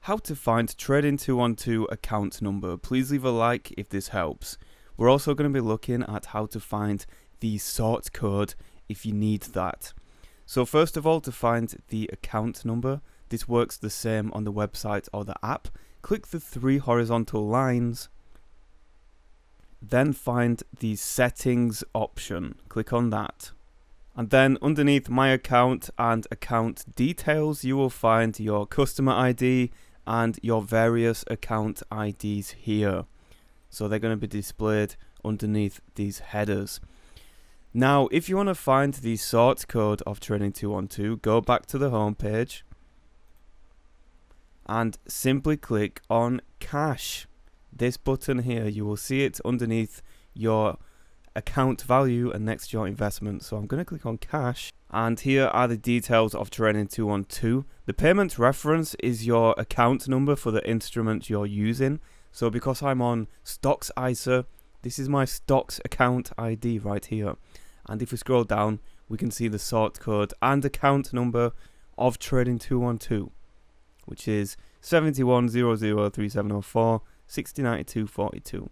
how to find Trading212 account number. Please leave a like if this helps. We're also going to be looking at how to find the sort code if you need that. So first of all, to find the account number, this works the same on the website or the app. Click the three horizontal lines, then find the settings option. Click on that. And then underneath my account and account details, you will find your customer ID and your various account IDs here. So they're going to be displayed underneath these headers. Now, if you want to find the sort code of Trading212, go back to the home page and simply click on cash. This button here, you will see it underneath your account value and next to your investment. So I'm going to click on cash, and here are the details of Trading212. The payment reference is your account number for the instrument you're using. So because I'm on Stocks ISA, this is my Stocks account ID right here. And if we scroll down, we can see the sort code and account number of Trading212, which is 71003704 609242.